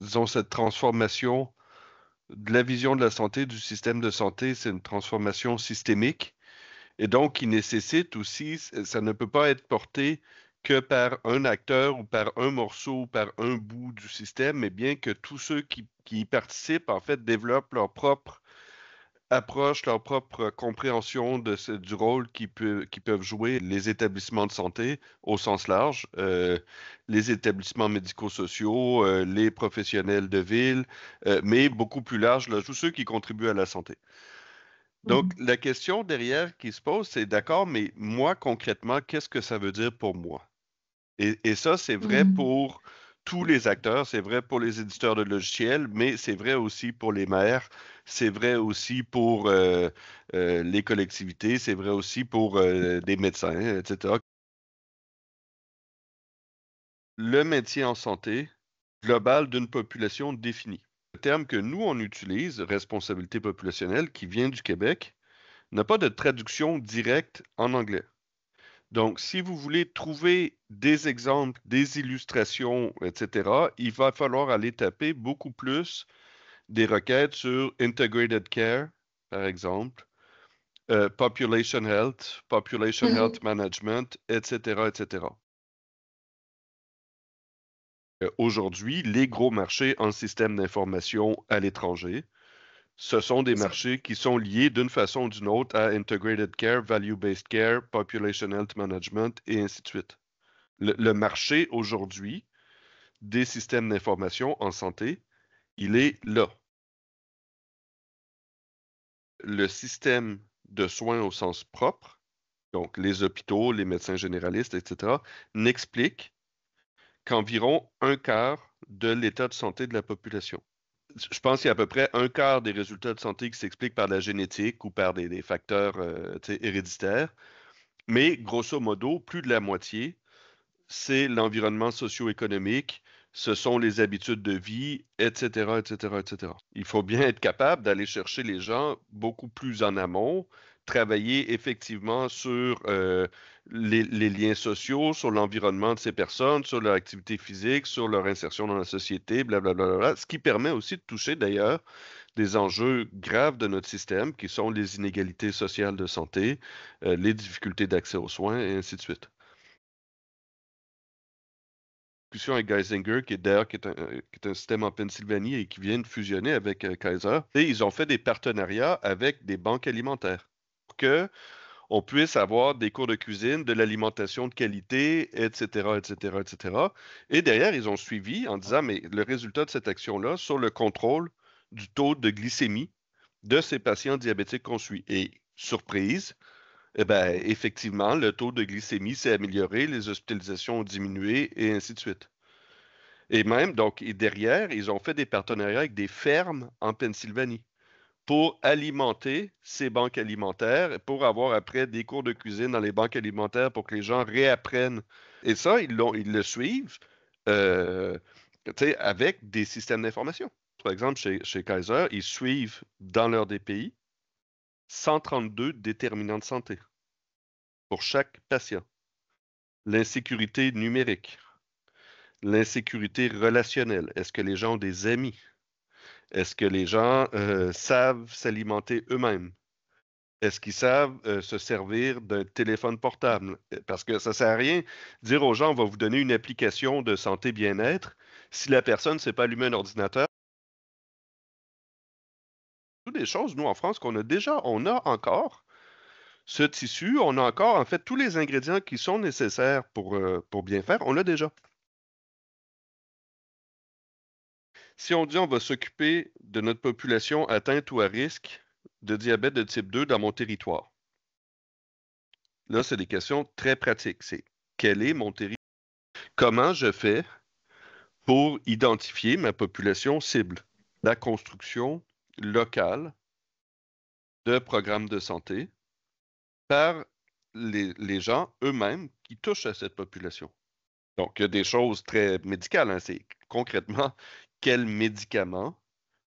disons, cette transformation de la vision de la santé, du système de santé, c'est une transformation systémique. Et donc, qui nécessite aussi, ça ne peut pas être porté que par un acteur ou par un morceau ou par un bout du système, mais bien que tous ceux qui y participent, en fait, développent leur propre approche, leur propre compréhension du rôle qui peuvent jouer les établissements de santé au sens large, les établissements médico-sociaux, les professionnels de ville, mais beaucoup plus large, là, tous ceux qui contribuent à la santé. Donc, Mhm. la question derrière qui se pose, c'est d'accord, mais moi, concrètement, qu'est-ce que ça veut dire pour moi? Et ça, c'est vrai Mhm. pour tous les acteurs, c'est vrai pour les éditeurs de logiciels, mais c'est vrai aussi pour les maires, c'est vrai aussi pour les collectivités, c'est vrai aussi pour des médecins, etc. Le maintien en santé global d'une population définie. Le terme que nous, on utilise, responsabilité populationnelle, qui vient du Québec, n'a pas de traduction directe en anglais. Donc, si vous voulez trouver des exemples, des illustrations, etc., il va falloir aller taper beaucoup plus des requêtes sur Integrated Care, par exemple, Population Mhm. Health Management, etc., etc. Aujourd'hui, les gros marchés en système d'information à l'étranger, ce sont des C'est ça. marchés qui sont liés d'une façon ou d'une autre à Integrated Care, Value-Based Care, Population Health Management, et ainsi de suite. Le marché aujourd'hui des systèmes d'information en santé, il est là. Le système de soins au sens propre, donc les hôpitaux, les médecins généralistes, etc., n'explique qu'environ un quart de l'état de santé de la population. Je pense qu'il y a à peu près un quart des résultats de santé qui s'expliquent par la génétique ou par des facteurs héréditaires, mais grosso modo, plus de la moitié, c'est l'environnement socio-économique, ce sont les habitudes de vie, etc., etc., etc. Il faut bien être capable d'aller chercher les gens beaucoup plus en amont, travailler effectivement sur les liens sociaux, sur l'environnement de ces personnes, sur leur activité physique, sur leur insertion dans la société, blablabla, ce qui permet aussi de toucher d'ailleurs des enjeux graves de notre système, qui sont les inégalités sociales de santé, les difficultés d'accès aux soins, et ainsi de suite. Discussion avec Geisinger, qui est d'ailleurs qui est un système en Pennsylvanie et qui vient de fusionner avec Kaiser. Et ils ont fait des partenariats avec des banques alimentaires pour que on puisse avoir des cours de cuisine, de l'alimentation de qualité, etc., etc., etc. Et derrière, ils ont suivi en disant, mais le résultat de cette action-là sur le contrôle du taux de glycémie de ces patients diabétiques qu'on suit. Et surprise, eh ben, effectivement, le taux de glycémie s'est amélioré, les hospitalisations ont diminué et ainsi de suite. Et même, donc, et derrière, ils ont fait des partenariats avec des fermes en Pennsylvanie pour alimenter ces banques alimentaires, pour avoir après des cours de cuisine dans les banques alimentaires pour que les gens réapprennent. Et ça, ils le suivent euh, tu sais, avec des systèmes d'information. Par exemple, chez Kaiser, ils suivent dans leur DPI 132 déterminants de santé pour chaque patient. L'insécurité numérique, l'insécurité relationnelle. Est-ce que les gens ont des amis? Est-ce que les gens savent s'alimenter eux-mêmes? Est-ce qu'ils savent se servir d'un téléphone portable? Parce que ça ne sert à rien de dire aux gens, on va vous donner une application de santé bien-être. Si la personne ne sait pas allumer un ordinateur, toutes des choses, nous, en France, qu'on a déjà, on a encore ce tissu, on a encore, en fait, tous les ingrédients qui sont nécessaires pour bien faire, on l'a déjà. Si on dit on va s'occuper de notre population atteinte ou à risque de diabète de type 2 dans mon territoire, là, c'est des questions très pratiques. C'est quel est mon territoire? Comment je fais pour identifier ma population cible? La construction locale de programmes de santé par les gens eux-mêmes qui touchent à cette population. Donc, il y a des choses très médicales, hein. C'est concrètement quels médicaments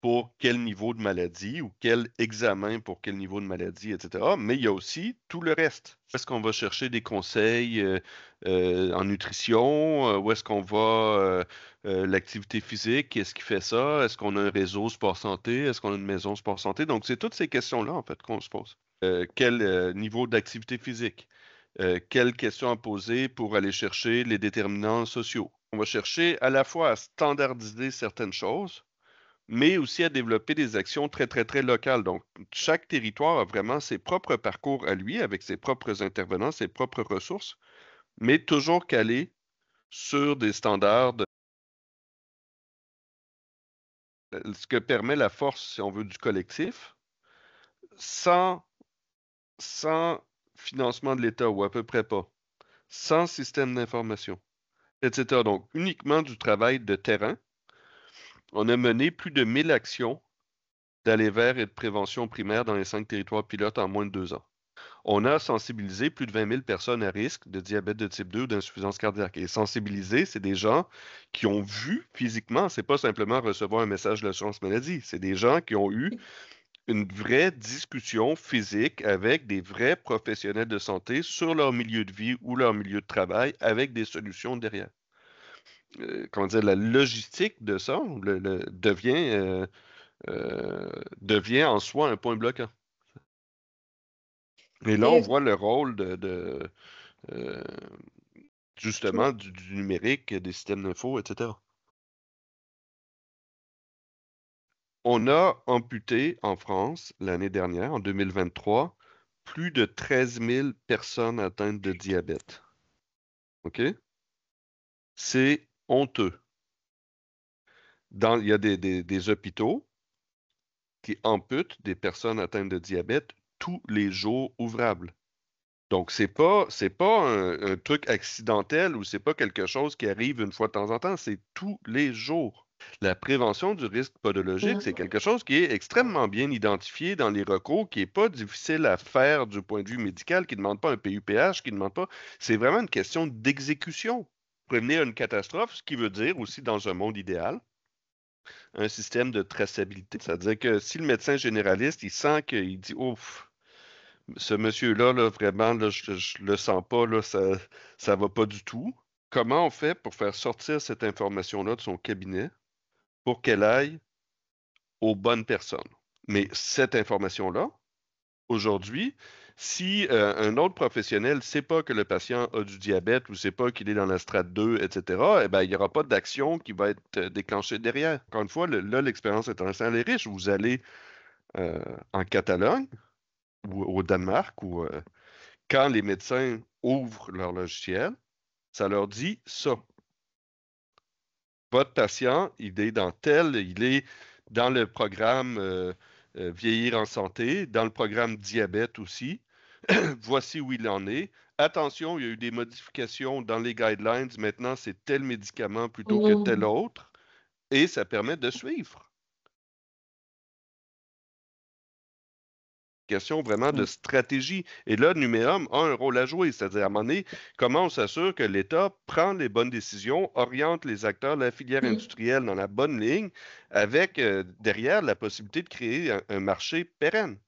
pour quel niveau de maladie ou quel examen pour quel niveau de maladie, etc. Mais il y a aussi tout le reste. Où est-ce qu'on va chercher des conseils en nutrition? Où est-ce qu'on va l'activité physique? Est-ce qui fait ça? Est-ce qu'on a un réseau sport-santé? Est-ce qu'on a une maison sport-santé? Donc, c'est toutes ces questions-là, en fait, qu'on se pose. Quel niveau d'activité physique? Quelles questions à poser pour aller chercher les déterminants sociaux? On va chercher à la fois à standardiser certaines choses, mais aussi à développer des actions très, très, très locales. Donc, chaque territoire a vraiment ses propres parcours à lui, avec ses propres intervenants, ses propres ressources, mais toujours calés sur des standards, ce que permet la force, si on veut, du collectif, sans, sans financement de l'État, ou à peu près pas, sans système d'information, etc. Donc, uniquement du travail de terrain. On a mené plus de 1000 actions d'aller vers et de prévention primaire dans les 5 territoires pilotes en moins de 2 ans. On a sensibilisé plus de 20 000 personnes à risque de diabète de type 2 ou d'insuffisance cardiaque. Et sensibiliser, c'est des gens qui ont vu physiquement, c'est pas simplement recevoir un message de l'assurance maladie, c'est des gens qui ont eu une vraie discussion physique avec des vrais professionnels de santé sur leur milieu de vie ou leur milieu de travail avec des solutions derrière. Comment dire, la logistique de ça devient en soi un point bloquant. Et là, on Et voit le rôle euh, tu- justement du numérique, des systèmes d'info, etc. On a amputé en France l'année dernière, en 2023, plus de 13 000 personnes atteintes de diabète. OK? C'est honteux. Il y a des hôpitaux qui amputent des personnes atteintes de diabète tous les jours ouvrables. Donc, c'est pas un truc accidentel ou c'est pas quelque chose qui arrive une fois de temps en temps, c'est tous les jours. La prévention du risque podologique, c'est quelque chose qui est extrêmement bien identifié dans les recours, qui n'est pas difficile à faire du point de vue médical, qui ne demande pas un PUPH, qui ne demande pas. C'est vraiment une question d'exécution. Prévenir une catastrophe, ce qui veut dire aussi, dans un monde idéal, un système de traçabilité. C'est-à-dire que si le médecin généraliste, il sent qu'il dit, ouf, ce monsieur-là, là, vraiment, là, je le sens pas, là, ça va pas du tout. Comment on fait pour faire sortir cette information-là de son cabinet pour qu'elle aille aux bonnes personnes? Mais cette information-là, aujourd'hui, si un autre professionnel ne sait pas que le patient a du diabète ou ne sait pas qu'il est dans la strate 2, etc., eh ben, il n'y aura pas d'action qui va être déclenchée derrière. Encore une fois, là, l'expérience internationale est riche. Vous allez en Catalogne ou au Danemark où quand les médecins ouvrent leur logiciel, ça leur dit ça. Votre patient, il est dans le programme Vieillir en santé, dans le programme diabète aussi. Voici où il en est. Attention, il y a eu des modifications dans les guidelines. Maintenant, c'est tel médicament plutôt que tel autre. Et ça permet de suivre. Question vraiment de stratégie. Et là, Numéum a un rôle à jouer, c'est-à-dire à un moment donné, comment on s'assure que l'État prend les bonnes décisions, oriente les acteurs de la filière industrielle dans la bonne ligne, avec derrière la possibilité de créer un marché pérenne.